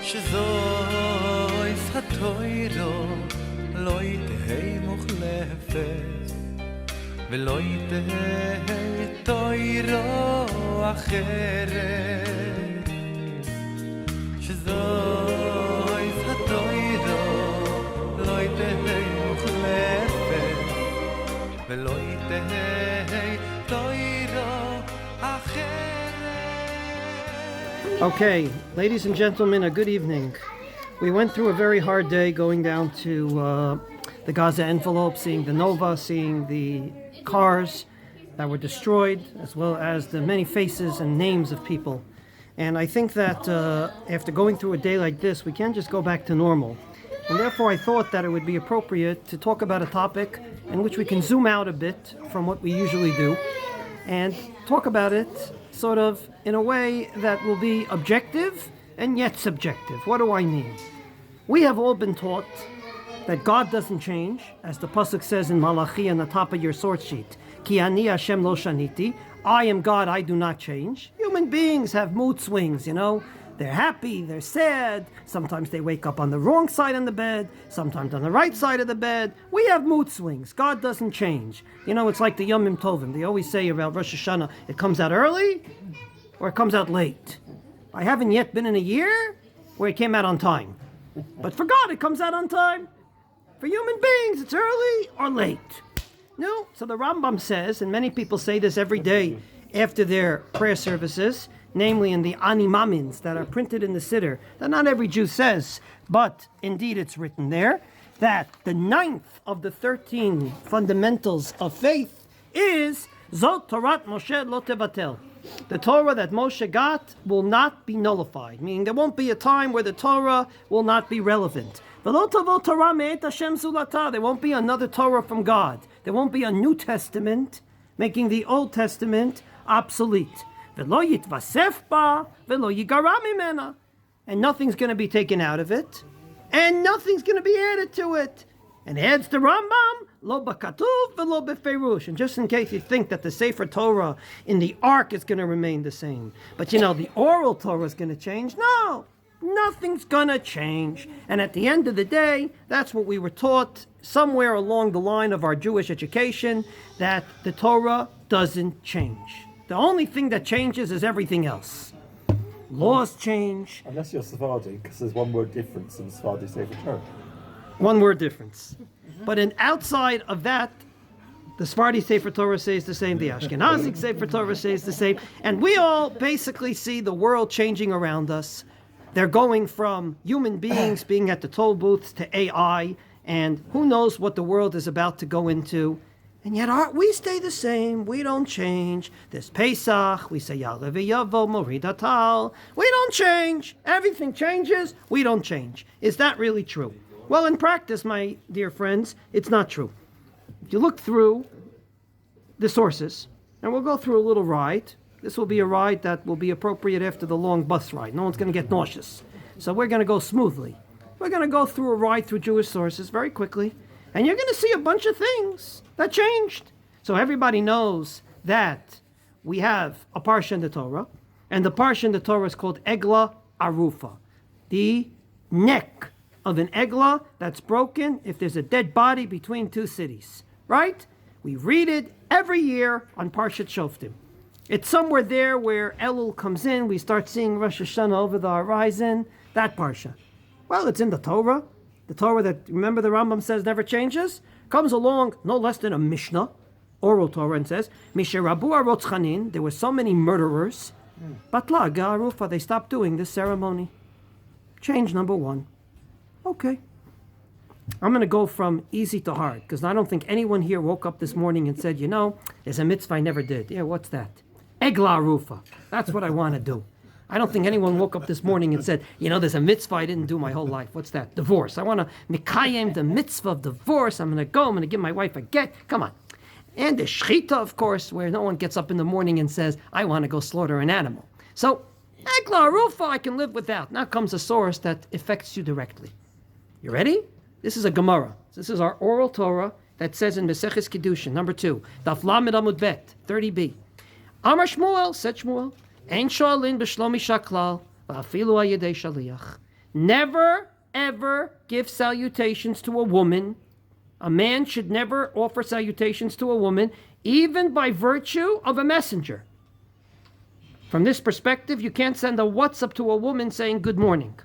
שזויס התוירו לא יתהי מוחלפת ולא יתהי תוירו אחרת שזויס התוירו לא יתהי מוחלפת ולא יתהי תוירו אחרת. Okay, ladies and gentlemen, a good evening. We went through a very hard day going down to the Gaza envelope, seeing the Nova, seeing the cars that were destroyed, as well as the many faces and names of people. And I think that after going through a day like this, we can't just go back to normal. And therefore I thought that it would be appropriate to talk about a topic in which we can zoom out a bit from what we usually do and talk about it sort of in a way that will be objective and yet subjective. What do I mean? We have all been taught that God doesn't change, as the pasuk says in Malachi on the top of your source sheet. Ki ani Hashem lo shaniti. I am God, I do not change. Human beings have mood swings, you know. They're happy, they're sad. Sometimes they wake up on the wrong side of the bed, sometimes on the right side of the bed. We have mood swings. God doesn't change. You know, it's like the Yom Tovim. They always say about Rosh Hashanah, it comes out early or it comes out late. I haven't yet been in a year where it came out on time. But for God, it comes out on time. For human beings, it's early or late. No, so the Rambam says, and many people say this every day after their prayer services, namely in the animamins that are printed in the Siddur, that not every Jew says, but indeed it's written there, that the 9th of the 13 fundamentals of faith is Zot Torat Moshe Lo Tevatel. The Torah that Moshe got will not be nullified, meaning there won't be a time where the Torah will not be relevant. There won't be another Torah from God. There won't be a New Testament making the Old Testament obsolete. And nothing's going to be taken out of it, and nothing's going to be added to it. And adds the Rambam, lo b'katuv v'lo b'ferush. And just in case you think that the Sefer Torah in the Ark is going to remain the same, but you know, the oral Torah is going to change. No, nothing's going to change. And at the end of the day, that's what we were taught somewhere along the line of our Jewish education, that the Torah doesn't change. The only thing that changes is everything else. Laws change. Unless you're Sephardi, because there's one word difference in Sephardi Sefer Torah. One word difference. But outside of that, the Sephardi Sefer Torah says the same, the Ashkenazi Sefer Torah says the same, and we all basically see the world changing around us. They're going from human beings being at the toll booths to AI, and who knows what the world is about to go into. And yet we stay the same. We don't change. This Pesach, we say Ya'aleh v'yavo morid hatal. We don't change. Everything changes. We don't change. Is that really true? Well, in practice, my dear friends, it's not true. If you look through the sources, and we'll go through a little ride. This will be a ride that will be appropriate after the long bus ride. No one's going to get nauseous. So we're going to go smoothly. We're going to go through a ride through Jewish sources very quickly. And you're going to see a bunch of things that changed. So everybody knows that we have a parsha in the Torah, and the parsha in the Torah is called Egla Arufa, the neck of an egla that's broken if there's a dead body between two cities, right? We read it every year on Parshat Shoftim. It's somewhere there where Elul comes in, we start seeing Rosh Hashanah over the horizon, that parsha. Well, it's in the Torah. The Torah that, remember, the Rambam says never changes, comes along no less than a Mishnah, oral Torah, and says, Misherabu Arotzchanin, there were so many murderers, Batla Ga'arufa, they stopped doing this ceremony. Change number 1. Okay. I'm going to go from easy to hard, because I don't think anyone here woke up this morning and said, you know, there's a mitzvah I never did. Yeah, what's that? Egla Arufa. That's what I want to do. I don't think anyone woke up this morning and said, you know, there's a mitzvah I didn't do my whole life. What's that? Divorce. I want to mikayem the mitzvah of divorce. I'm going to give my wife a get. Come on. And the shechita, of course, where no one gets up in the morning and says, I want to go slaughter an animal. So, Egla Arufa I can live without. Now comes a source that affects you directly. You ready? This is a Gemara. This is our oral Torah that says in Meseches Kiddushin, number 2, Daf Lamed Amud Bet, 30b. Amar Shmuel, said Shmuel, Ein shoalin b'shlomi shaklal, va'afilu ayedei shaliach. never, ever give salutations to a woman. A man should never offer salutations to a woman, even by virtue of a messenger. From this perspective, you can't send a WhatsApp to a woman saying good morning.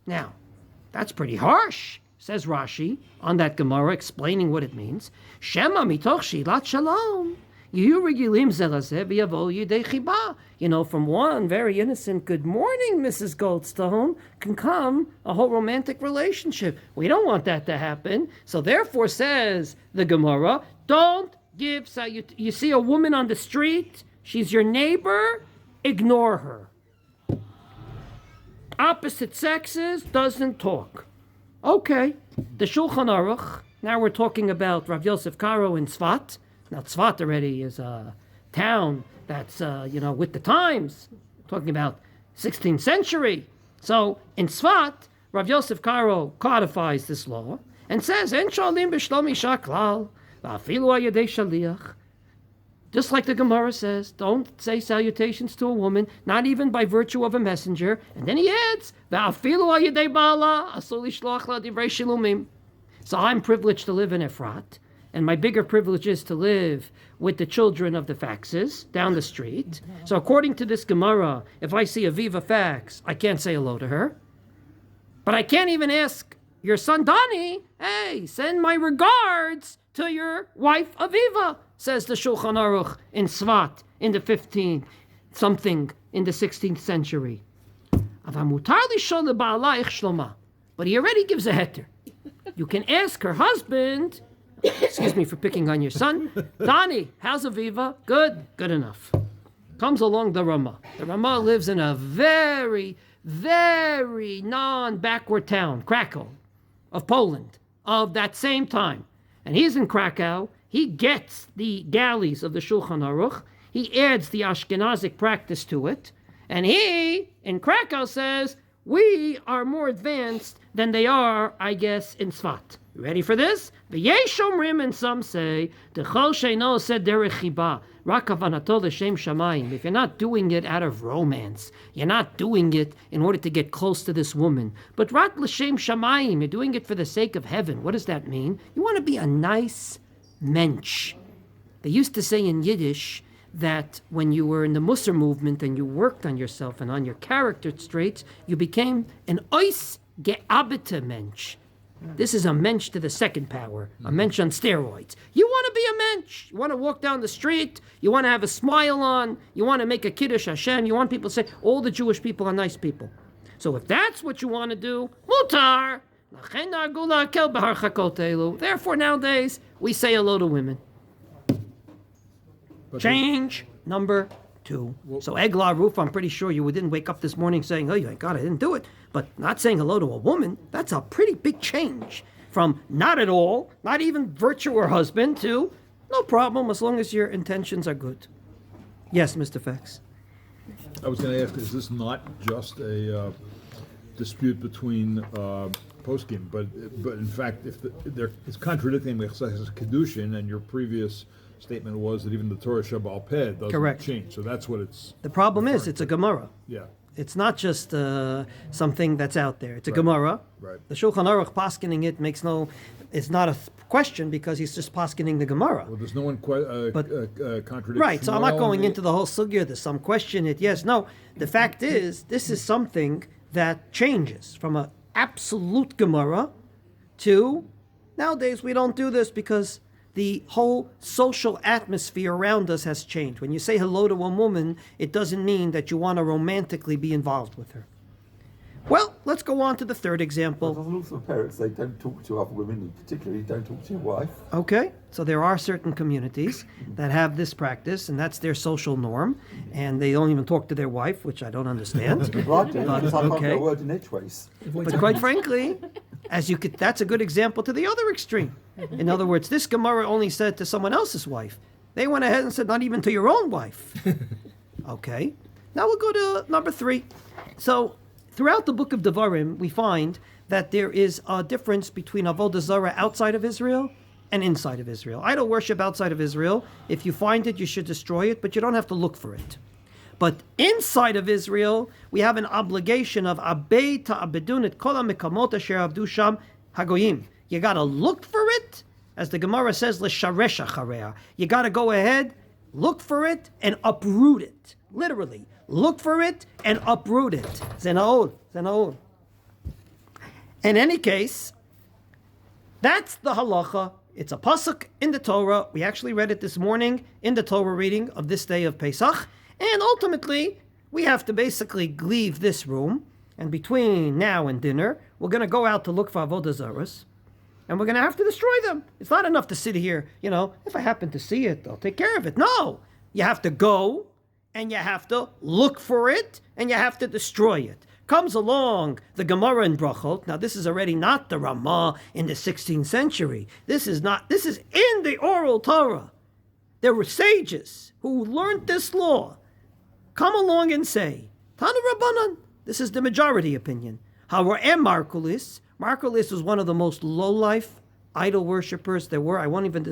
Now, that's pretty harsh, says Rashi on that Gemara, explaining what it means. Shema mitoch shilat shalom. You know, from one very innocent good morning, Mrs. Goldstone, can come a whole romantic relationship. We don't want that to happen. So therefore, says the Gemara, don't give salutations. You see a woman on the street, she's your neighbor, ignore her. Opposite sexes, doesn't talk. Okay, the Shulchan Aruch, now we're talking about Rav Yosef Karo in Tzfat. Now, Tzfat already is a town that's, with the times. Talking about 16th century. So, in Tzfat, Rav Yosef Karo codifies this law and says, En shalim b'shlom isha klal, v'afilu ayadei shaliach. Just like the Gemara says, don't say salutations to a woman, not even by virtue of a messenger. And then he adds, v'afilu ayadei ba'ala, asur lishloach la divrei shilumim. So I'm privileged to live in Efrat. And my bigger privilege is to live with the children of the Faxes down the street. So according to this Gemara, if I see a Viva Fax, I can't say hello to her. But I can't even ask your son Donnie, hey, send my regards to your wife Aviva, says the Shulchan Aruch in Tzfat in the 16th century. But he already gives a heter. You can ask her husband, excuse me for picking on your son, Donnie, how's Aviva? Good enough. Comes along the Ramah. The Ramah lives in a very, very non-backward town, Krakow, of Poland, of that same time. And he's in Krakow. He gets the galleys of the Shulchan Aruch. He adds the Ashkenazic practice to it. And he, in Krakow, says, we are more advanced than they are, I guess, in Tzfat. You ready for this? V'yesh omrim, and some say, D'chol sheino said derech chiba, rak havanato l'shem shamayim. If you're not doing it out of romance, you're not doing it in order to get close to this woman, but rak l'shem shamayim, you're doing it for the sake of heaven. What does that mean? You want to be a nice mensch. They used to say in Yiddish that when you were in the Musar movement and you worked on yourself and on your character traits, you became an ois ge'abete mensch. This is a mensch to the second power, a mensch on steroids. You want to be a mensch. You want to walk down the street. You want to have a smile on. You want to make a kiddush Hashem. You want people to say, all the Jewish people are nice people. So if that's what you want to do, mutar. Therefore, nowadays, we say hello to women. Change number 2. So Eglah Roof, I'm pretty sure you didn't wake up this morning saying, oh, my God, I didn't do it. But not saying hello to a woman, that's a pretty big change. From not at all, not even virtue or husband, to no problem as long as your intentions are good. Yes, Mr. Fax. I was going to ask, is this not just a dispute between poskim, but in fact, if it's contradicting Mechsachas Kedushin, and your previous statement was that even the Torah Shabbal Peh doesn't change. So that's what it's. The problem is it's a Gemara. Yeah. It's not just something that's out there. It's a Gemara. Right. The Shulchan Aruch poskening it it's not a question because he's just poskening the Gemara. Well, there's no one contradicting. Right, so I'm not going into the whole sugya. There's some question it. Yes, no. The fact is, this is something that changes from an absolute Gemara to nowadays we don't do this because the whole social atmosphere around us has changed. When you say hello to a woman, it doesn't mean that you want to romantically be involved with her. Well, let's go on to the third example. Doesn't also parents say don't talk to other women, particularly don't talk to your wife? Okay, so there are certain communities that have this practice, and that's their social norm, and they don't even talk to their wife, which I don't understand. Well, I do, because I can't get a word in edgeways. But quite frankly, that's a good example to the other extreme. In other words, this Gemara only said to someone else's wife. They went ahead and said not even to your own wife. Okay, now we'll go to number 3. So, throughout the book of Devarim, we find that there is a difference between Avodah Zarah outside of Israel and inside of Israel. Idol worship outside of Israel, if you find it, you should destroy it, but you don't have to look for it. But inside of Israel, we have an obligation of abei ta'abedun et kol ha'mekamot asher avdu sham hagoyim. You got to look for it, as the Gemara says, l'sharesh achareha. You got to go ahead, look for it, and uproot it. Literally, look for it and uproot it. Zenaol. In any case, that's the halacha. It's a pasuk in the Torah. We actually read it this morning in the Torah reading of this day of Pesach. And ultimately, we have to basically leave this room. And between now and dinner, we're going to go out to look for avodah zaros. And we're going to have to destroy them. It's not enough to sit here, if I happen to see it, I'll take care of it. No, you have to go, and you have to look for it, and you have to destroy it. Comes along the Gemara in Brachot. Now, this is already not the Ramah in the 16th century. This is in the oral Torah. There were sages who learned this law. Come along and say, Tana Rabbanan, this is the majority opinion. Hara'em Markulis. Markulis was one of the most low-life idol worshippers there were. I won't even...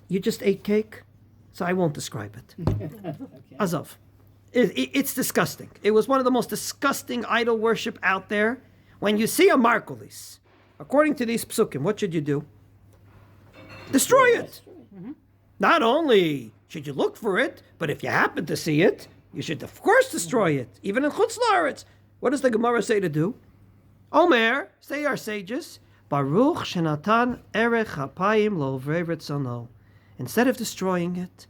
You just ate cake? So I won't describe it. Okay. Azov. It's disgusting. It was one of the most disgusting idol worship out there. When you see a Markulis, according to these psukim, what should you do? Destroy it. Mm-hmm. Not only should you look for it, but if you happen to see it, you should of course destroy it. Even in Chutz La'aretz. What does the Gemara say to do? Omer, say our sages, Baruch Shenatan Erech Hapayim Lo Vrei Ritzono. Instead of destroying it,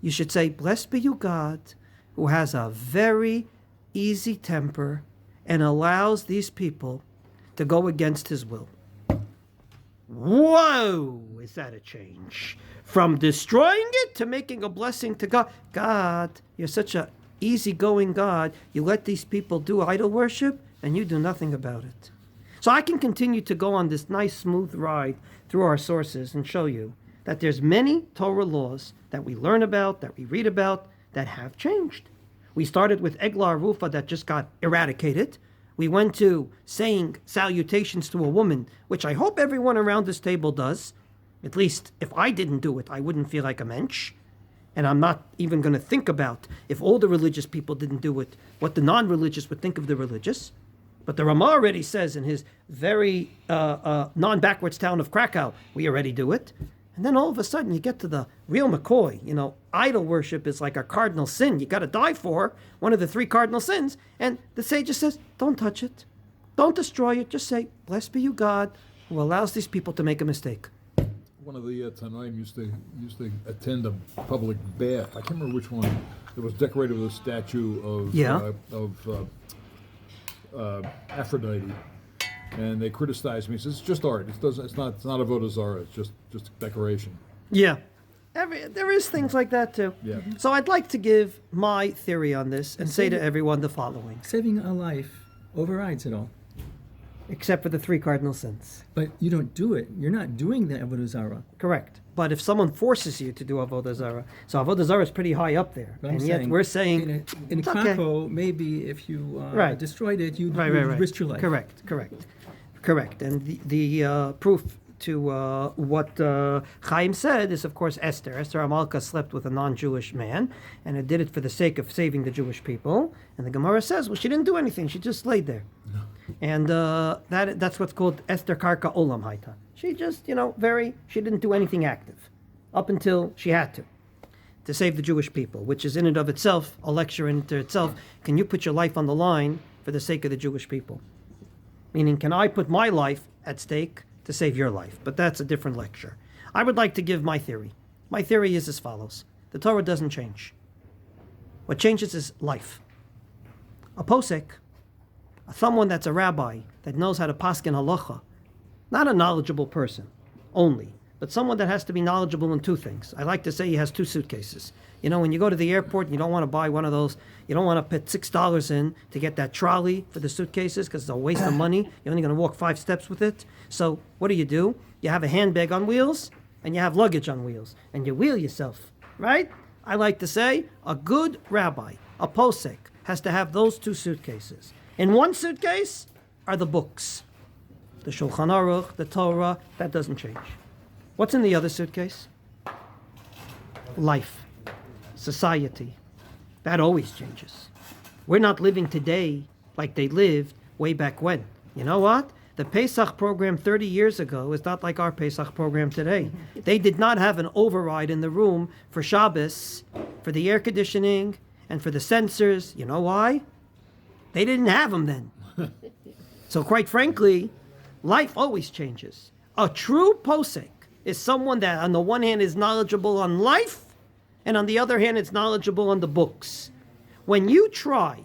you should say, blessed be you God, who has a very easy temper and allows these people to go against his will. Whoa, is that a change? From destroying it to making a blessing to God. God, you're such a easygoing God. You let these people do idol worship and you do nothing about it. So I can continue to go on this nice smooth ride through our sources and show you that there's many Torah laws that we learn about, that we read about, that have changed. We started with Eglah Rufa that just got eradicated. We went to saying salutations to a woman, which I hope everyone around this table does. At least if I didn't do it, I wouldn't feel like a mensch. And I'm not even going to think about, if all the religious people didn't do it, what the non-religious would think of the religious. But the Ramah already says in his very non-backwards town of Krakow, we already do it. And then all of a sudden you get to the real McCoy. Idol worship is like a cardinal sin. You got to die for one of the 3 cardinal sins. And the sage just says, don't touch it. Don't destroy it. Just say, blessed be you God, who allows these people to make a mistake. One of the Tanaim used to attend a public bath. I can't remember which one. It was decorated with a statue of Aphrodite. And they criticized me. Says it's just art. It's not avodah zarah. It's just decoration. Yeah, there is things like that too. Yeah. So I'd like to give my theory on this and say to everyone the following: saving a life overrides it all, except for the 3 cardinal sins. But you don't do it. You're not doing the avodah zarah. Correct. But if someone forces you to do avodah zarah, so avodah zarah is pretty high up there, But and I'm yet saying, we're saying in a Krakow, maybe if you destroyed it, you'd risk your life. Correct. And the proof to what Chaim said is, of course, Esther. Esther Amalka slept with a non-Jewish man, and it did it for the sake of saving the Jewish people. And the Gemara says, well, she didn't do anything. She just laid there. No. And that's what's called Esther Karka Olam Haita. She just, she didn't do anything active up until she had to save the Jewish people, which is in and of itself a lecture in and of itself. Can you put your life on the line for the sake of the Jewish people? Meaning, can I put my life at stake to save your life? But that's a different lecture. I would like to give my theory. My theory is as follows. The Torah doesn't change. What changes is life. A posek, someone that's a rabbi, that knows how to paskin halacha, not a knowledgeable person only, but someone that has to be knowledgeable in 2 things. I like to say he has 2 suitcases. When you go to the airport and you don't want to buy one of those, you don't want to put $6 in to get that trolley for the suitcases because it's a waste of money. You're only going to walk 5 steps with it. So what do? You have a handbag on wheels and you have luggage on wheels and you wheel yourself, right? I like to say a good rabbi, a posek, has to have those 2 suitcases. In one suitcase are the books, the Shulchan Aruch, the Torah. That doesn't change. What's in the other suitcase? Life, society, That always changes. We're not living today like they lived way back when. You know what? The Pesach program 30 years ago is not like our Pesach program today. They did not have an override in the room for Shabbos, for the air conditioning, and for the sensors. You know why? They didn't have them then. So quite frankly, life always changes. A true posek is someone that on the one hand is knowledgeable on life, and on the other hand is knowledgeable on the books. When you try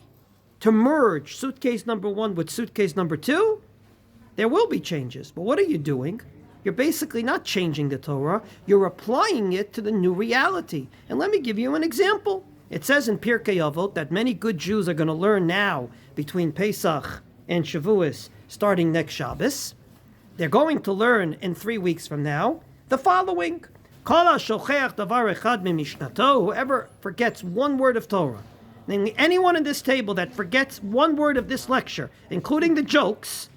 to merge suitcase number 1 with suitcase number 2, there will be changes. But what are you doing? You're basically not changing the Torah. You're applying it to the new reality. And let me give you an example. It says in Pirkei Avot that many good Jews are going to learn now between Pesach and Shavuos starting next Shabbos. They're going to learn in 3 weeks from now the following. Whoever forgets one word of Torah, namely anyone in this table that forgets one word of this lecture, including the jokes,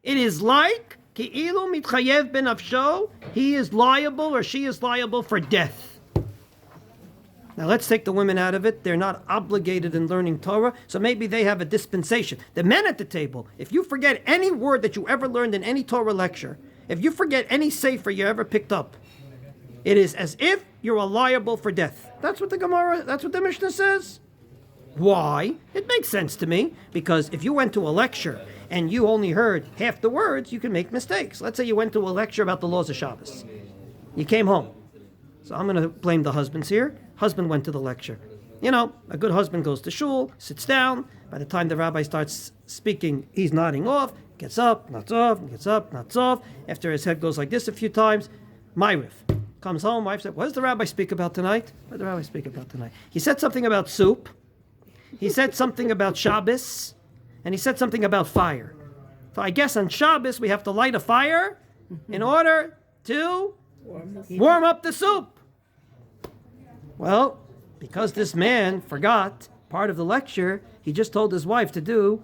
it is like he is liable or she is liable for death. Now let's take the women out of it. They're not obligated in learning Torah, so maybe they have a dispensation. The men at the table, if you forget any word that you ever learned in any Torah lecture, if you forget any sefer you ever picked up, it is as if you're liable for death. That's what the Gemara, that's what the Mishnah says. Why? It makes sense to me, because if you went to a lecture and you only heard half the words, you can make mistakes. Let's say you went to a lecture about the laws of Shabbos. You came home. So I'm going to blame the husbands here. Husband went to the lecture. You know, a good husband goes to shul, sits down. By the time the rabbi starts speaking, he's nodding off, gets up, nods off, gets up, nods off. After his head goes like this a few times, Ma'ariv. Comes home, wife said, what does the rabbi speak about tonight? What did the rabbi speak about tonight? He said something about soup. He said something about Shabbos. And he said something about fire. So I guess on Shabbos we have to light a fire in order to warm up the soup. Well, because this man forgot part of the lecture, he just told his wife to do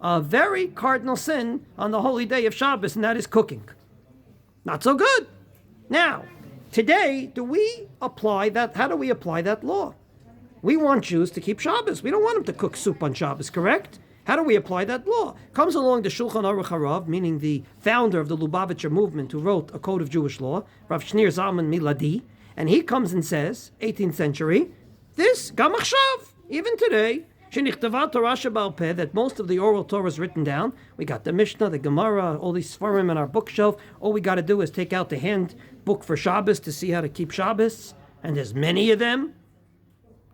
a very cardinal sin on the holy day of Shabbos, and that is cooking. Not so good. Now, today, do we apply that? How do we apply that law? We want Jews to keep Shabbos. We don't want them to cook soup on Shabbos, correct? How do we apply that law? Comes along the Shulchan Aruch Harav, meaning the founder of the Lubavitcher movement who wrote a code of Jewish law, Rav Shneur Zalman Miladi, and he comes and says, 18th century, this, Gam Achshav, even today, Shenichtava Torah Sheba'al Peh, that most of the oral Torah is written down. We got the Mishnah, the Gemara, all these Sfarim on our bookshelf. All we got to do is take out the handbook for Shabbos to see how to keep Shabbos, and there's many of them.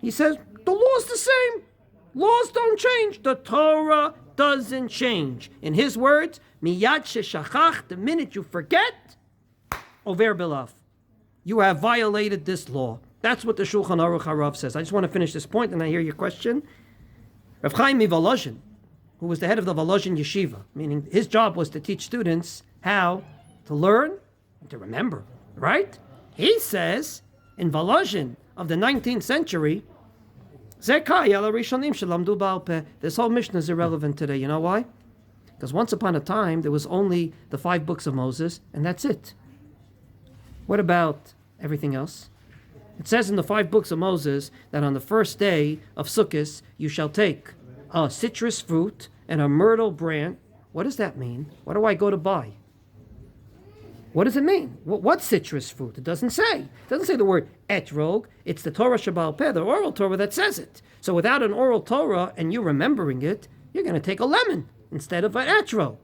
He says, the law's the same. Laws don't change. The Torah doesn't change. In his words, miyad sheshachach, the minute you forget, over bilaf. You have violated this law. That's what the Shulchan Aruch Harav says. I just want to finish this point, and I hear your question. Rav Chaim Volozhin, who was the head of the Volozhin Yeshiva, meaning his job was to teach students how to learn and to remember, right? He says, in Volozhin of the 19th century, this whole Mishnah is irrelevant today. You know why? Because once upon a time, there was only the 5 books of Moses, and that's it. What about everything else? It says in the 5 books of Moses that on the first day of Sukkot, you shall take a citrus fruit and a myrtle branch. What does that mean? What do I go to buy? What does it mean? What citrus fruit? It doesn't say. It doesn't say the word etrog. It's the Torah Sheba'al Peh, the oral Torah, that says it. So without an oral Torah and you remembering it, you're going to take a lemon instead of an etrog.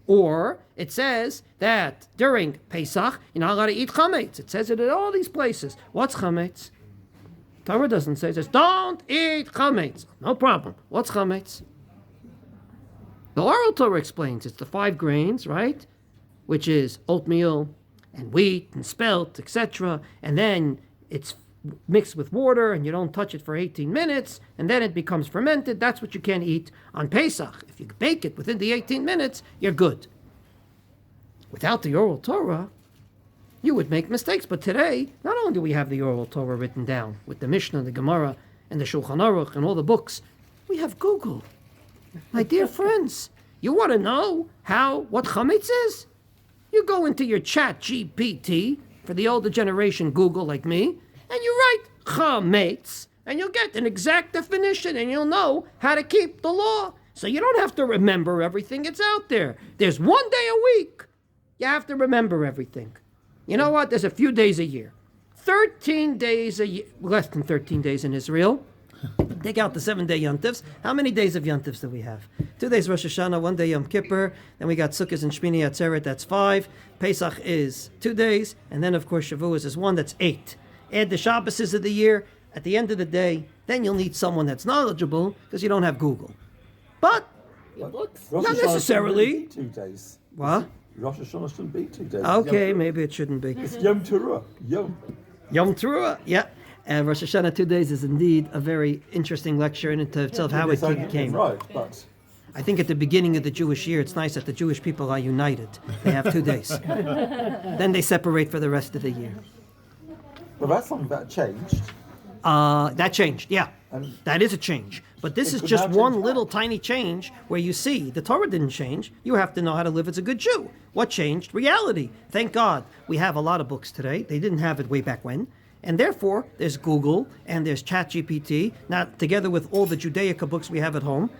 Or it says that during Pesach, you're not allowed to eat chametz. It says it at all these places. What's chametz? Torah doesn't say. It says, don't eat chametz. No problem. What's chametz? The oral Torah explains. It's the 5 grains, right? Which is oatmeal and wheat and spelt, etc. And then it's mixed with water and you don't touch it for 18 minutes and then it becomes fermented. That's what you can eat on Pesach. If you bake it within the 18 minutes, you're good. Without the oral Torah, you would make mistakes. But today, not only do we have the oral Torah written down with the Mishnah, the Gemara, and the Shulchan Aruch and all the books, we have Google. My dear friends, you want to know what chametz is? You go into your chat GPT, for the older generation Google like me, and you write chametz, and you'll get an exact definition, and you'll know how to keep the law. So you don't have to remember everything. It's out there. There's one day a week. You have to remember everything. You know what? There's a few days a year. 13 days a year. Less than 13 days in Israel. Take out the 7-day Yom Tovs. How many days of Yom Tovs do we have? 2 days Rosh Hashanah, 1 day Yom Kippur. Then we got Sukkot and Shmini Atzeret, that's 5. Pesach is 2 days. And then, of course, Shavuos is 1, that's 8. Add the Shabbases of the year. At the end of the day, then you'll need someone that's knowledgeable because you don't have Google. But, Rosh not Hashanah necessarily. shouldn't be 2 days. What? Rosh Hashanah shouldn't be 2 days. Okay, maybe it shouldn't be. It's Yom Torah. Yom Teruah, yeah. And Rosh Hashanah 2 days is indeed a very interesting lecture in itself, how it came. Right, but I think at the beginning of the Jewish year, it's nice that the Jewish people are united. They have 2 days. Then they separate for the rest of the year. but that's something that changed. That changed, yeah. And That is a change. But this it is could just now one change little back. tiny change where you see the Torah didn't change. You have to know how to live as a good Jew. What changed? Reality. Thank God we have a lot of books today. They didn't have it way back when. And therefore, there's Google and there's ChatGPT, now together with all the Judaica books we have at home.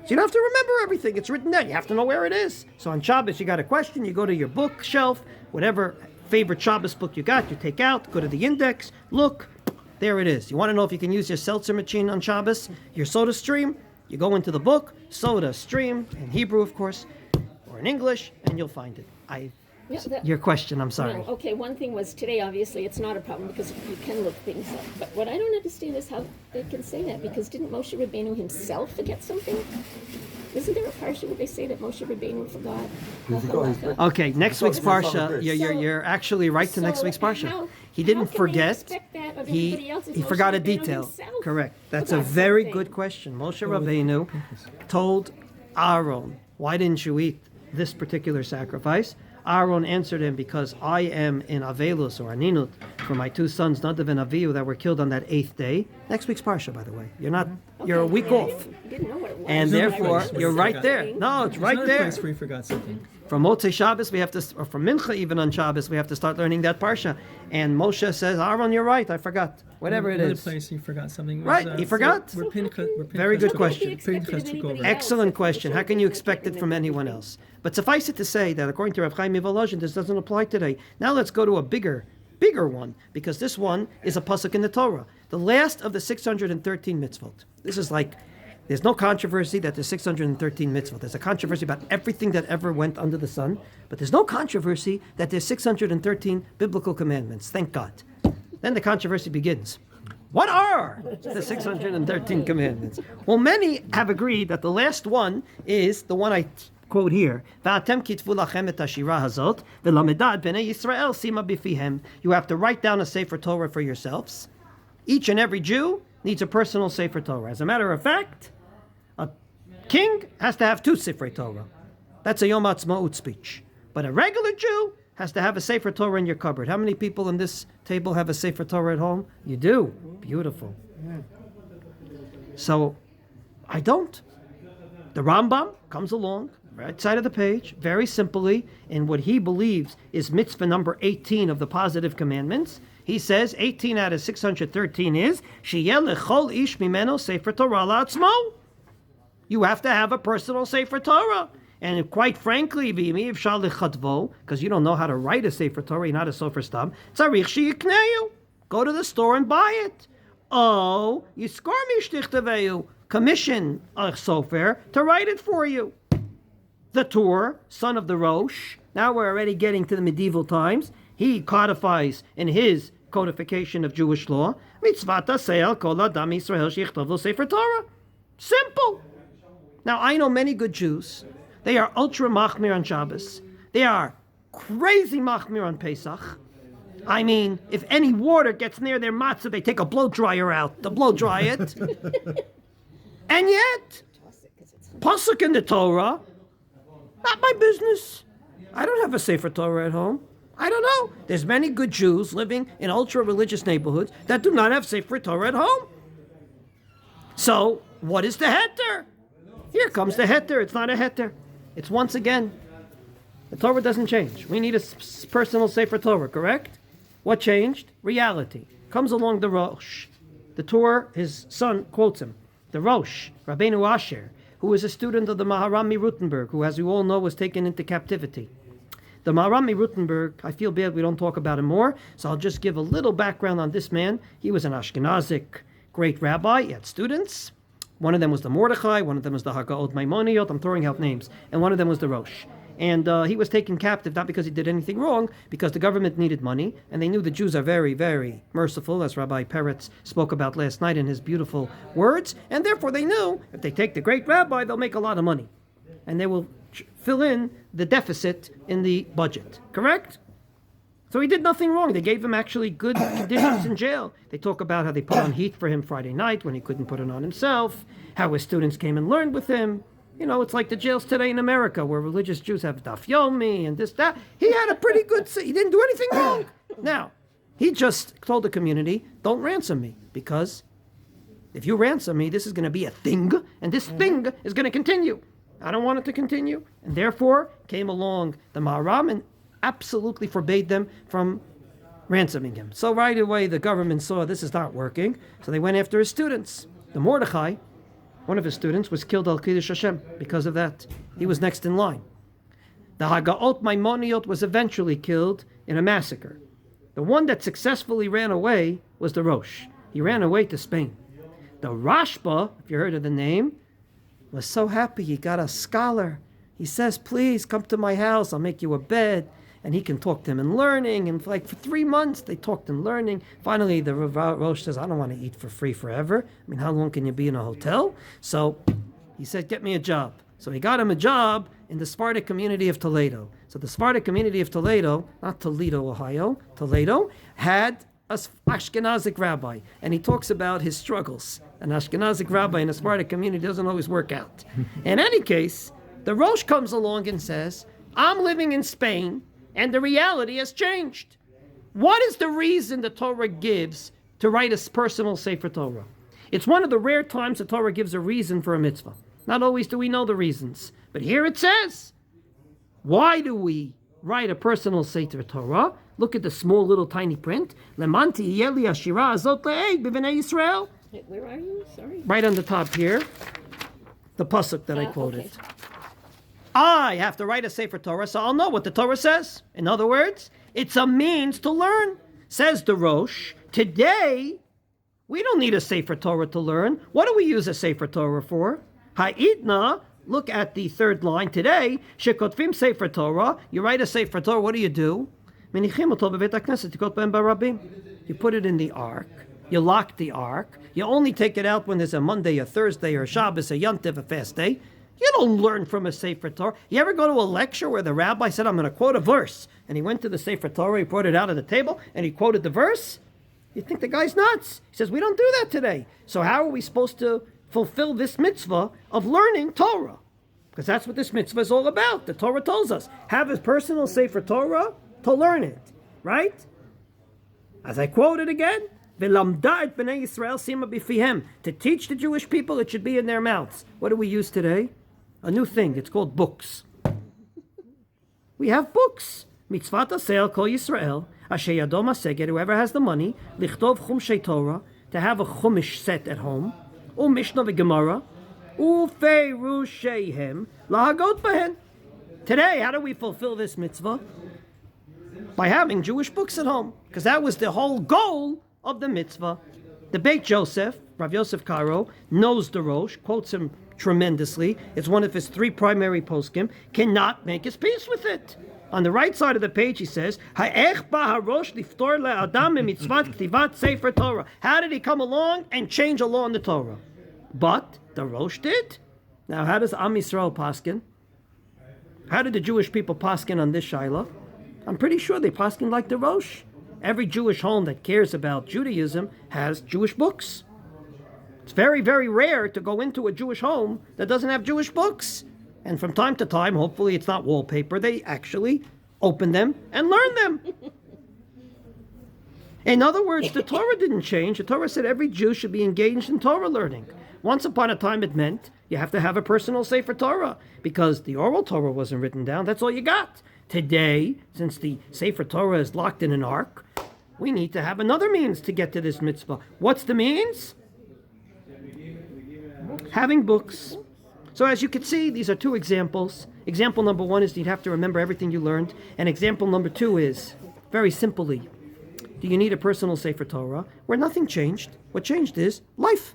So you don't have to remember everything. It's written down. You have to know where it is. So on Shabbos, you got a question, you go to your bookshelf, whatever favorite Shabbos book you got, you take out, go to the index, look, there it is. You want to know if you can use your seltzer machine on Shabbos, your soda stream, you go into the book, soda stream, in Hebrew, of course, or in English, and you'll find it. Your question, I'm sorry. No, okay, one thing was today, obviously, it's not a problem because you can look things up. But what I don't understand is how they can say that, because didn't Moshe Rabbeinu himself forget something? Isn't there a parsha where they say that Moshe Rabbeinu forgot? He forgot his- Okay, next week's It's on the Parsha, bridge. you're actually right to next So week's Parsha. how- He didn't how can they forget, expect that of everybody else if he Moshe forgot a Rabbeinu detail. himself Correct. That's a forgot very something? good question. Moshe Rabbeinu told Aaron, why didn't you eat this particular sacrifice? Aaron answered him, because I am in Avelus or Aninut for my 2 sons, Nadav and Avihu, that were killed on that 8th day. Next week's Parsha, by the way. You're a week Okay, off. I didn't know what it was. And So I therefore, was you're right forgetting. there. No, it's right There's there. another place where you forgot something. From Motzei Shabbos, we have to, or from Mincha even on Shabbos, we have to start learning that Parsha. And Moshe says, Aaron, you're right, I forgot. Whatever it Another is. place you forgot something. Right, he forgot. Where Very good took- question. Pinchas took over. Excellent question. How can you expect it from anyone else? But suffice it to say that according to Rav Chaim Volozhin, this doesn't apply today. Now let's go to a bigger one, because this one is a pasuk in the Torah. The last of the 613 mitzvot. This is like, there's no controversy that there's 613 mitzvot. There's a controversy about everything that ever went under the sun, but there's no controversy that there's 613 biblical commandments. Thank God. Then the controversy begins. What are the 613 commandments? Well, many have agreed that the last one is the one I quote here. "Va'atem kitvu lachem et hashira hazot, v'lamedad b'nei Yisrael sima b'fihem." You have to write down a Sefer Torah for yourselves. Each and every Jew needs a personal Sefer Torah. As a matter of fact, a king has to have 2 Sefer Torah. That's a Yom Ha'atzmaut speech. But a regular Jew has to have a Sefer Torah in your cupboard. How many people in this table have a Sefer Torah at home? You do. Beautiful. So, I don't. The Rambam comes along, right side of the page, very simply, in what he believes is mitzvah number 18 of the positive commandments. He says 18 out of 613 is Sheyeh lechol ish mimeno Sefer Torah la'atzmo. You have to have a personal Sefer Torah. And quite frankly, because you don't know how to write a Sefer Torah, you're not a Sofer Stam, tzarich sheyikneyu. Go to the store and buy it. Oh, yiskor mishtichteveyu. Commission a Sofer to write it for you. The Tur, son of the Rosh, now we're already getting to the medieval times, he codifies in his codification of Jewish law, mitzvah taseh kol adam Yisrael sheyichtov lo Sefer Torah. Simple. Now, I know many good Jews. They are ultra machmir on Shabbos. They are crazy machmir on Pesach. I mean, if any water gets near their matzah, they take a blow dryer out to blow dry it. And yet, pasuk in the Torah, not my business. I don't have a Sefer Torah at home. I don't know. There's many good Jews living in ultra-religious neighborhoods that do not have Sefer Torah at home. So, what is the heter? Here comes the heter. It's not a heter. It's once again, the Torah doesn't change. We need a personal Sefer Torah, correct? What changed? Reality. Comes along the Rosh. the Torah, his son quotes him. The Rosh, Rabbeinu Asher, who was a student of the Maharam Rutenberg, who, as we all know, was taken into captivity. The Maharam Rutenberg, I feel bad we don't talk about him more, so I'll just give a little background on this man. He was an Ashkenazic great rabbi. He had students. One of them was the Mordechai, one of them was the Hagaot Maimoniot, I'm throwing out names, and one of them was the Rosh. And he was taken captive, not because he did anything wrong, because the government needed money, and they knew the Jews are very, very merciful, as Rabbi Peretz spoke about last night in his beautiful words, and therefore they knew if they take the great rabbi, they'll make a lot of money, and they will fill in the deficit in the budget, correct? So he did nothing wrong. They gave him actually good conditions in jail. They talk about how they put on heat for him Friday night when he couldn't put it on himself, how his students came and learned with him. You know, it's like the jails today in America where religious Jews have daf yomi and this, that. He had a pretty good, he didn't do anything wrong. Now, he just told the community, don't ransom me, because if you ransom me, this is going to be a thing, and this thing is going to continue. I don't want it to continue. And therefore, came along the Maharam and absolutely forbade them from ransoming him. So right away, the government saw this is not working, so they went after his students. The Mordechai, one of his students, was killed al Kiddush Hashem because of that. He was next in line. The Hagaot Maimoniot was eventually killed in a massacre. The one that successfully ran away was the Rosh. He ran away to Spain. The Rashba, if you heard of the name, was so happy he got a scholar. He says, please come to my house, I'll make you a bed. And he can talk to him in learning. And for 3 months, they talked in learning. Finally, the Rosh says, I don't want to eat for free forever. I mean, how long can you be in a hotel? So he said, get me a job. So he got him a job in the Sephardic community of Toledo. So the Sephardic community of Toledo, not Toledo, Ohio, Toledo, had an Ashkenazic rabbi. And he talks about his struggles. An Ashkenazic rabbi in a Sephardic community doesn't always work out. In any case, the Rosh comes along and says, I'm living in Spain, and the reality has changed. What is the reason the Torah gives to write a personal Sefer Torah? It's one of the rare times the Torah gives a reason for a mitzvah. Not always do we know the reasons, but here it says. Why do we write a personal Sefer Torah? Look at the small little tiny print. Lemanti yeli ashira azot le'eg b'vnei Yisrael. Where are you? Sorry. Right on the top here, the pasuk that I quoted. Okay. I have to write a Sefer Torah, so I'll know what the Torah says. In other words, it's a means to learn. Says the Rosh, today, we don't need a Sefer Torah to learn. What do we use a Sefer Torah for? Ha'itna, look at the third line today. Shekotfim Sefer Torah. You write a Sefer Torah, what do? You put it in the ark. You lock the ark. You only take it out when there's a Monday, a Thursday, or a Shabbos, a Yom Tov, a fast day. You don't learn from a Sefer Torah. You ever go to a lecture where the rabbi said, I'm going to quote a verse, and he went to the Sefer Torah, he brought it out of the table, and he quoted the verse? You think the guy's nuts. He says, we don't do that today. So how are we supposed to fulfill this mitzvah of learning Torah? Because that's what this mitzvah is all about. The Torah tells us, have a personal Sefer Torah to learn it, right? As I quoted again, V'lamda et b'nei Yisrael sima b'fihem. To teach the Jewish people, it should be in their mouths. What do we use today? A new thing. It's called books. We have books. Mitzvat asel kol Yisrael, asher yado maseged, whoever has the money, lichtov chumshei Torah, to have a chumash set at home, u'mishnah v'gemara, u'feirusheihem, lahagot bahen. Today, how do we fulfill this mitzvah? By having Jewish books at home, because that was the whole goal of the mitzvah. The Beit Joseph, Rav Yosef Karo, knows the Rosh, quotes him tremendously. It's one of his 3 primary poskim, cannot make his peace with it. On the right side of the page, he says, Ha'ech ba harosh liftor le'adam mitzvat ktivat sefer Torah. How did he come along and change a law in the Torah? But the Rosh did. Now, how does Am Yisrael paskin? How did the Jewish people paskin on this Shiloh? I'm pretty sure they paskin like the Rosh. Every Jewish home that cares about Judaism has Jewish books. It's very, very rare to go into a Jewish home that doesn't have Jewish books. And from time to time, hopefully it's not wallpaper, they actually open them and learn them. In other words, the Torah didn't change. The Torah said every Jew should be engaged in Torah learning. Once upon a time it meant you have to have a personal Sefer Torah because the oral Torah wasn't written down. That's all you got. Today, since the Sefer Torah is locked in an ark, we need to have another means to get to this mitzvah. What's the means? Having books. So as you can see, these are two examples. Example number one is you'd have to remember everything you learned. And example number two is, very simply, do you need a personal Sefer Torah where nothing changed? What changed is life.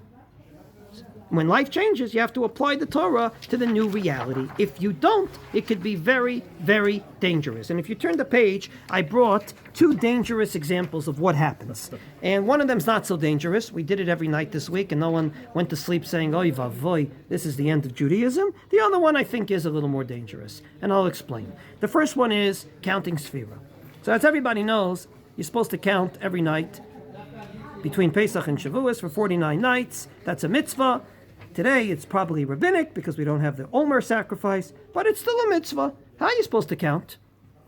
When life changes, you have to apply the Torah to the new reality. If you don't, it could be very, very dangerous. And if you turn the page, I brought two dangerous examples of what happens. And one of them's not so dangerous. We did it every night this week, and no one went to sleep saying, oy vavoy, this is the end of Judaism. The other one, I think, is a little more dangerous. And I'll explain. The first one is counting Sphira. So as everybody knows, you're supposed to count every night between Pesach and Shavuos for 49 nights. That's a mitzvah. Today, it's probably rabbinic because we don't have the Omer sacrifice, but it's still a mitzvah. How are you supposed to count?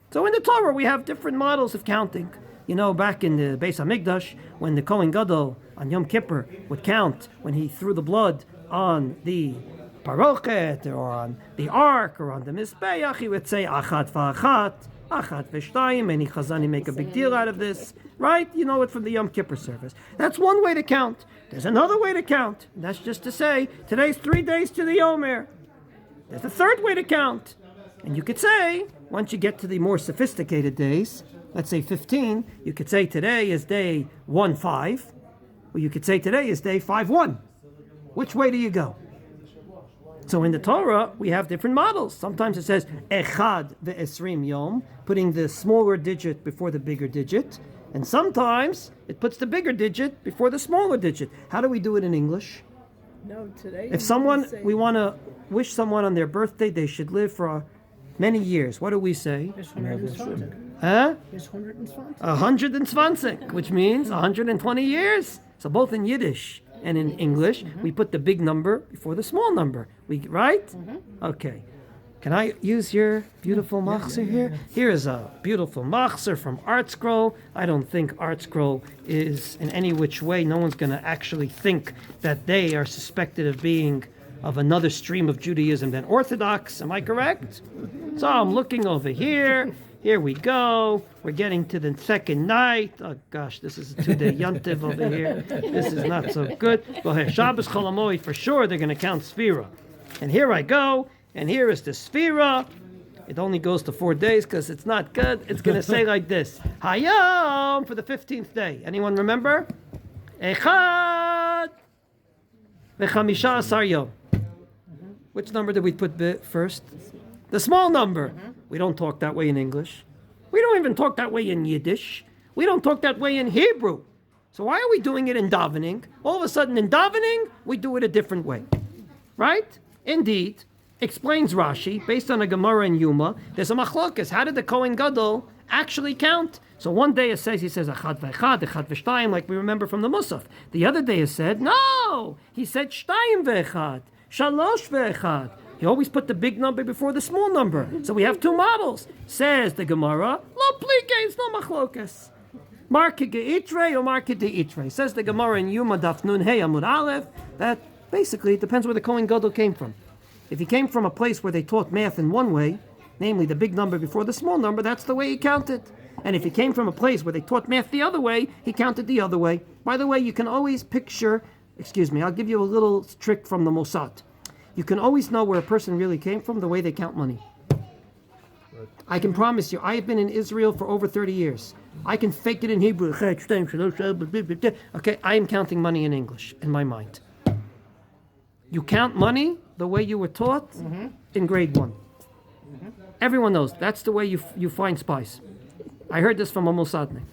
So in the Torah, we have different models of counting. You know, back in the Beis HaMikdash, when the Kohen Gadol on Yom Kippur would count when he threw the blood on the parochet or on the ark or on the Mizbeach, he would say, Achat va'achat, Achat v'shtayim, and Chazani make a big deal out of this, right? You know it from the Yom Kippur service. That's one way to count. There's another way to count. And that's just to say, today's 3 days to the Omer. There's a third way to count. And you could say, once you get to the more sophisticated days, let's say 15, you could say today is day 1-5, or you could say today is day 5-1. Which way do you go? So in the Torah, we have different models. Sometimes it says Echad ve'esrim yom, putting the smaller digit before the bigger digit. And sometimes it puts the bigger digit before the smaller digit. How do we do it in English? No, today. If we want to wish someone on their birthday, they should live for many years. What do we say? It's 120. Huh? It's 120. 120, which means 120 years. So both in Yiddish and in English, we put the big number before the small number. Right? Okay. Can I use your beautiful machzor here? Here is a beautiful machzor from Art Scroll. I don't think Art Scroll is in any which way. No one's going to actually think that they are suspected of being of another stream of Judaism than Orthodox. Am I correct? So I'm looking over here. Here we go. We're getting to the second night. Oh gosh, this is a 2-day yontiv over here. This is not so good. Go ahead. Shabbos Chol HaMoed, for sure they're going to count Sphira. And here I go. And here is the Sphira. It only goes to 4 days because it's not good. It's going to say like this. Hayom for the 15th day. Anyone remember? Echad v'chamisha asar yom. Which number did we put first? The small number. We don't talk that way in English. We don't even talk that way in Yiddish. We don't talk that way in Hebrew. So why are we doing it in davening? All of a sudden in davening, we do it a different way. Right? Indeed. Explains Rashi, based on a Gemara in Yuma, there's a machlokas. How did the Kohen Gadol actually count? So one day he says achad ve'echad, echad ve'shtayim, like we remember from the Musaf. The other day he said, no! He said shtayim ve'echad, shalosh ve'echad. He always put the big number before the small number. So we have two models. Says the Gemara, lo plike, it's no machlokas. Marke ge'itre or marke de'itre. Says the Gemara in Yuma daf nun hey amud aleph, that basically it depends where the Kohen Gadol came from. If he came from a place where they taught math in one way, namely the big number before the small number, that's the way he counted. And if he came from a place where they taught math the other way, he counted the other way. By the way, you can always picture, I'll give you a little trick from the Mossad. You can always know where a person really came from the way they count money. I can promise you, I have been in Israel for over 30 years. I can fake it in Hebrew. Okay, I am counting money in English, in my mind. You count money the way you were taught in grade 1. Everyone knows that's the way you find spies. I heard this from a Mossadnik.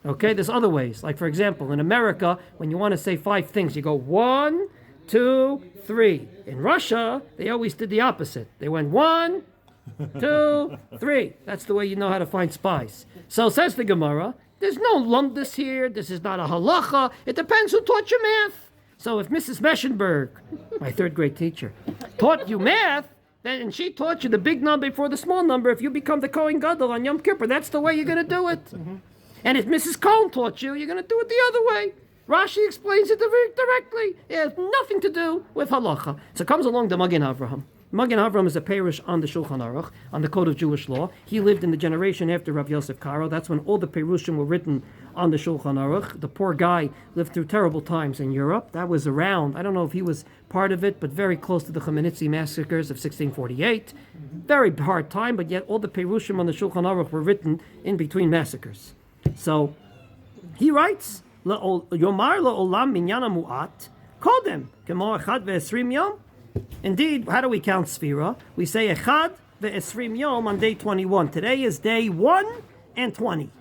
Okay, there's other ways. Like for example, in America, when you want to say 5 things, you go 1, 2, 3. In Russia, they always did the opposite. They went 1, 2, 3. That's the way you know how to find spies. So says the Gemara, there's no lumdus here. This is not a halacha. It depends who taught you math. So if Mrs. Meschenberg, my 3rd grade teacher, taught you math, and she taught you the big number before the small number, if you become the Kohen Gadol on Yom Kippur, that's the way you're going to do it. And if Mrs. Cohn taught you, you're going to do it the other way. Rashi explains it very directly. It has nothing to do with halacha. So comes along the Magen Avraham. Magen Avram is a parish on the Shulchan Aruch, on the Code of Jewish Law. He lived in the generation after Rav Yosef Karo. That's when all the Perushim were written on the Shulchan Aruch. The poor guy lived through terrible times in Europe. That was around, I don't know if he was part of it, but very close to the Chmielnicki massacres of 1648. Very hard time, but yet all the Perushim on the Shulchan Aruch were written in between massacres. So he writes, Yomar la'olam minyana mu'at, kodem, kemo echad ve'esrim yom. Indeed, how do we count Sfira? We say echad ve'esrim yom on day 21. Today is day 1 and 20.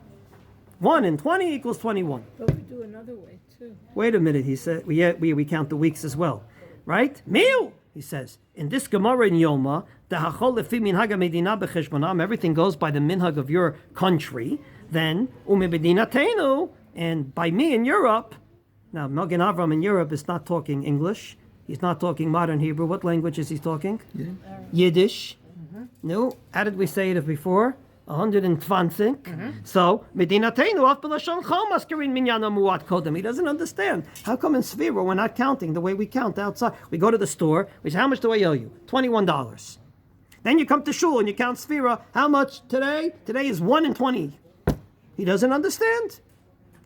1 and 20 equals 21. But we do another way too. Wait a minute, he said. We count the weeks as well, right? Miu, he says. In this Gemara in Yoma, the hachol lefi minhag medina becheshbonam, everything goes by the minhag of your country. Then umebedinatenu, and by me in Europe. Now, Magen Avram in Europe is not talking English. He's not talking modern Hebrew. What language is he talking? Yeah. Yiddish. No, how did we say it before? 120. So, Medinateinu af b'lashon chol maskirin minyana muat kodem. He doesn't understand. How come in Sfira we're not counting the way we count outside? We go to the store, we say, how much do I owe you? $21. Then you come to shul and you count Sfira. How much today? Today is 1 and 20. He doesn't understand.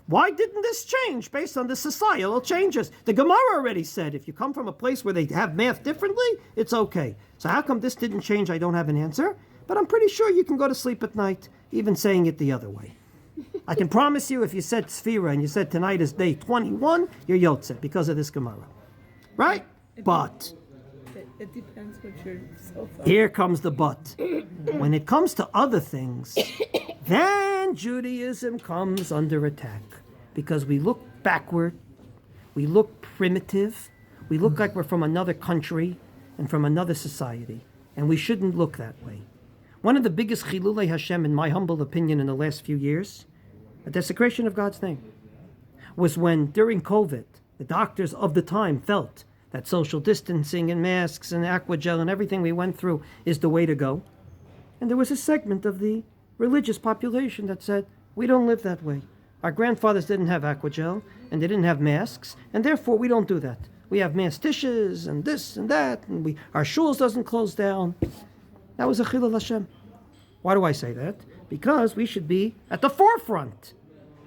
Why didn't this change based on the societal changes? The Gemara already said if you come from a place where they have math differently, it's okay. So how come this didn't change? I don't have an answer. But I'm pretty sure you can go to sleep at night, even saying it the other way. I can promise you if you said Sfira and you said tonight is day 21, you're Yotze because of this Gemara. Right? But It depends what you're so far. here comes the but. When it comes to other things, then Judaism comes under attack. Because we look backward, we look primitive, we look like we're from another country and from another society. And we shouldn't look that way. One of the biggest chilulei Hashem, in my humble opinion, in the last few years, a desecration of God's name, was when, during COVID, the doctors of the time felt that social distancing and masks and aquagel and everything we went through is the way to go. And there was a segment of the religious population that said, we don't live that way. Our grandfathers didn't have aquagel, and they didn't have masks, and therefore we don't do that. We have mass dishes, and this and that, and our shuls doesn't close down. That was a chilul Hashem. Why do I say that? Because we should be at the forefront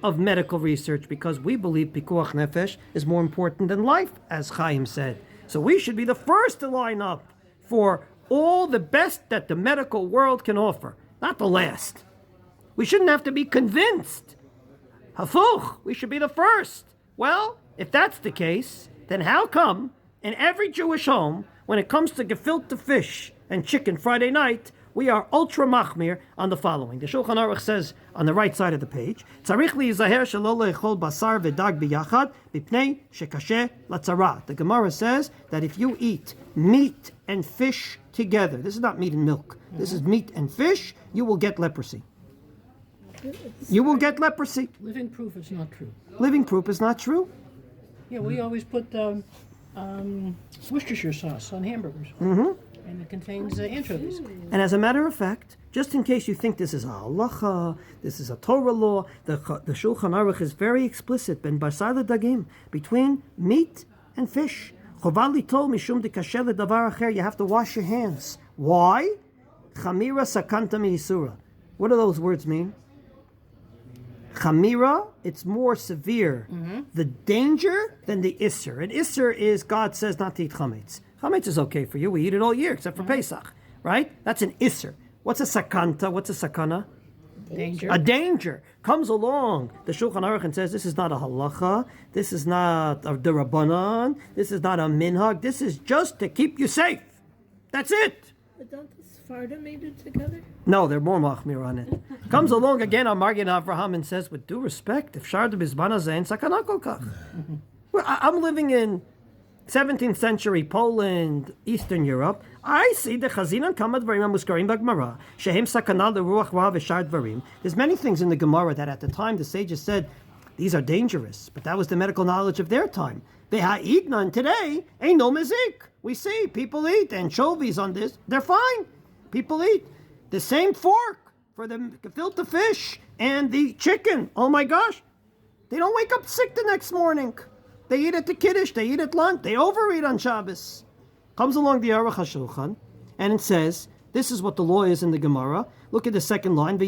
of medical research, because we believe pikuach nefesh is more important than life, as Chaim said. So we should be the first to line up for all the best that the medical world can offer, not the last. We shouldn't have to be convinced. Hafuch, we should be the first. Well, if that's the case, then how come in every Jewish home, when it comes to gefilte fish and chicken Friday night, we are ultra machmir on the following? The Shulchan Aruch says on the right side of the page, Tzarich liyizaher shelo le'echol basar v'dag biyachad b'pnei shekasheh latzara. The Gemara says that if you eat meat and fish together, this is not meat and milk, this is meat and fish, you will get leprosy. You will get leprosy. Living proof is not true. Living proof is not true. Yeah, we always put Worcestershire sauce on hamburgers. And it contains anchovies. And as a matter of fact, just in case you think this is a halacha, this is a Torah law, the Shulchan Aruch is very explicit, ben basar ledagim, between meat and fish. Chovali tol mishum dekasher ledavar acher, you have to wash your hands. Why? Chamira sakanta mi'isura. What do those words mean? Chamira, it's more severe, the danger, than the isser. And isser is, God says not to eat chametz. Chametz is okay for you. We eat it all year, except for Pesach, right? That's an isser. What's a sakanta? What's a sakana? Danger. A danger comes along. The Shulchan Aruch and says this is not a halacha, this is not a derabanan, this is not a minhag, this is just to keep you safe. That's it. But don't the Sephardim eat it together? No, they're more machmir on it. Comes along again on Magen Avraham and says, with due respect, if shar b'zman hazeh ein sakana kol kach. Well, I'm living in 17th century Poland, Eastern Europe. I see the chazinan kama dvarim hamuskarim b'Gemara shehem sakana leruach ra v'shar dvarim. There's many things in the Gemara that at the time the sages said these are dangerous, but that was the medical knowledge of their time. Ve'ha'idnan today ain't no mezik. We see people eat anchovies on this. They're fine. People eat the same fork for the gefilte fish and the chicken. Oh my gosh. They don't wake up sick the next morning. They eat at the Kiddush, they eat at lunch, they overeat on Shabbos. Comes along the Aruch HaShulchan And it says, this is what the law is in the Gemara. Look at the second line.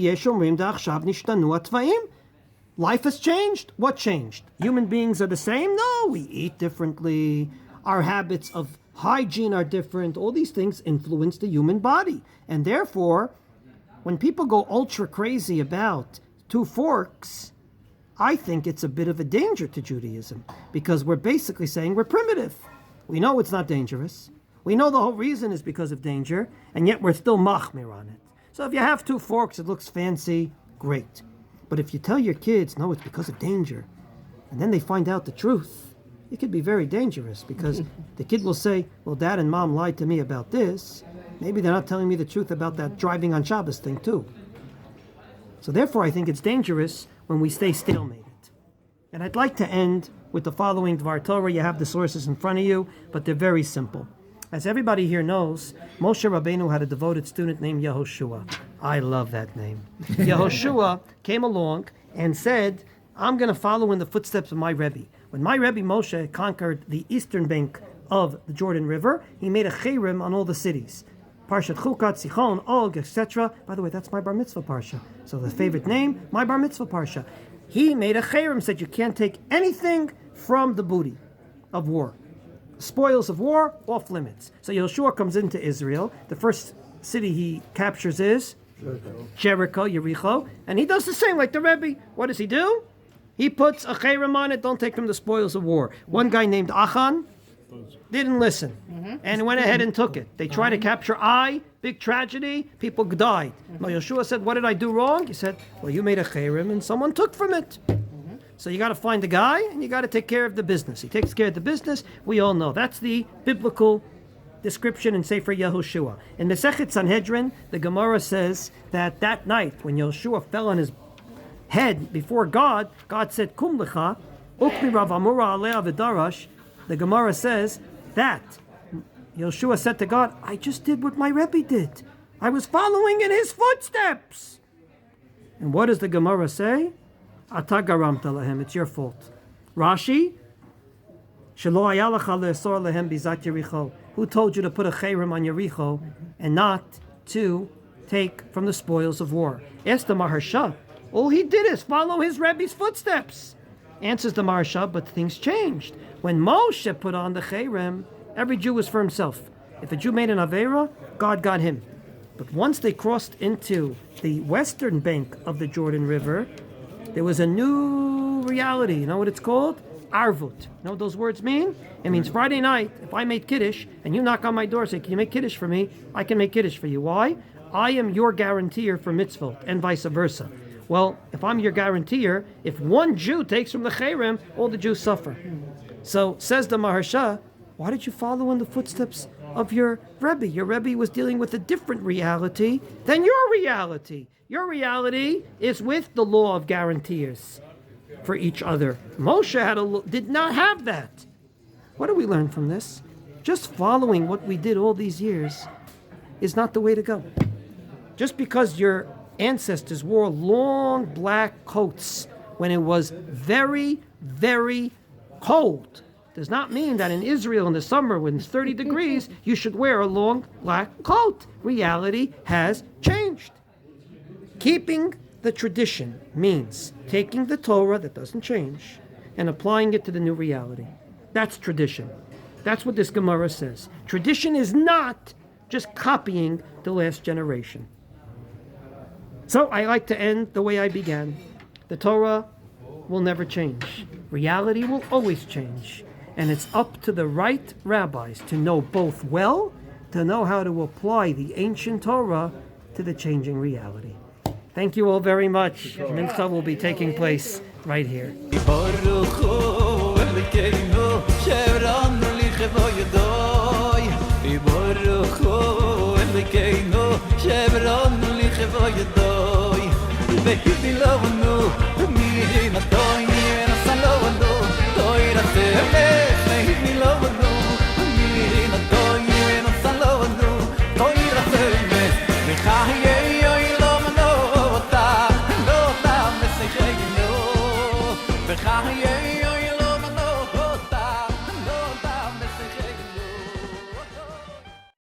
Life has changed. What changed? Human beings are the same? No, we eat differently. Our habits of hygiene are different. All these things influence the human body. And therefore, when people go ultra crazy about 2 forks, I think it's a bit of a danger to Judaism, because we're basically saying we're primitive. We know it's not dangerous. We know the whole reason is because of danger, and yet we're still machmir on it. So if you have 2 forks, it looks fancy, great. But if you tell your kids, no, it's because of danger, and then they find out the truth, it could be very dangerous, because the kid will say, well, Dad and Mom lied to me about this. Maybe they're not telling me the truth about that driving on Shabbos thing too. So therefore, I think it's dangerous when we stay stalemated. And I'd like to end with the following Dvar Torah. You have the sources in front of you, but they're very simple. As everybody here knows, Moshe Rabbeinu had a devoted student named Yehoshua. I love that name. Yehoshua came along and said, I'm going to follow in the footsteps of my Rebbe. When my Rebbe Moshe conquered the eastern bank of the Jordan River, he made a cherem on all the cities. Parshat Chukat, Sichon, Og, etc. By the way, that's my bar mitzvah parsha. So the favorite name, my bar mitzvah parsha. He made a cherem, said you can't take anything from the booty of war. Spoils of war, off limits. So Yehoshua comes into Israel. The first city he captures is Jericho, Yericho. And he does the same like the Rebbe. What does he do? He puts a cherem on it, don't take from the spoils of war. One guy named Achan didn't listen and went ahead and took it. They tried to capture Ai, big tragedy, people died. Yehoshua said, what did I do wrong? He said, well, you made a cherem and someone took from it. So you got to find the guy and you got to take care of the business. He takes care of the business. We all know. That's the biblical description in Sefer Yehoshua. In Masechet Sanhedrin, the Gemara says that that night when Yehoshua fell on his head before God, God said, Kum lecha, ukmi Rav Amura alei v'darash. The Gemara says that Yehoshua said to God, I just did what my Rebbe did. I was following in his footsteps. And what does the Gemara say? Ata garamta lahem, it's your fault. Rashi, shelo haya lecha le'asor lehem bizat Yericho. Who told you to put a cherem on Yericho and not to take from the spoils of war? Ask the Maharsha. All he did is follow his Rebbe's footsteps. Answers the Maharsha, but things changed. When Moshe put on the cherem, every Jew was for himself. If a Jew made an Aveira, God got him. But once they crossed into the western bank of the Jordan River, there was a new reality. You know what it's called? Arvut. You know what those words mean? It means Friday night, if I made Kiddush, and you knock on my door and say, can you make Kiddush for me? I can make Kiddush for you. Why? I am your guarantor for mitzvot, and vice versa. Well, if I'm your guarantor, if one Jew takes from the cherem, all the Jews suffer. So, says the Maharsha, why did you follow in the footsteps of your Rebbe? Your Rebbe was dealing with a different reality than your reality. Your reality is with the law of guarantors for each other. Moshe did not have that. What do we learn from this? Just following what we did all these years is not the way to go. Just because your ancestors wore long black coats when it was very, very cold does not mean that in Israel in the summer when it's 30 degrees, you should wear a long black coat. Reality has changed. Keeping the tradition means taking the Torah that doesn't change and applying it to the new reality. That's tradition. That's what this Gemara says. Tradition is not just copying the last generation. So I like to end the way I began. The Torah will never change. Reality will always change. And it's up to the right rabbis to know both well, to know how to apply the ancient Torah to the changing reality. Thank you all very much. Mincha will be taking place right here.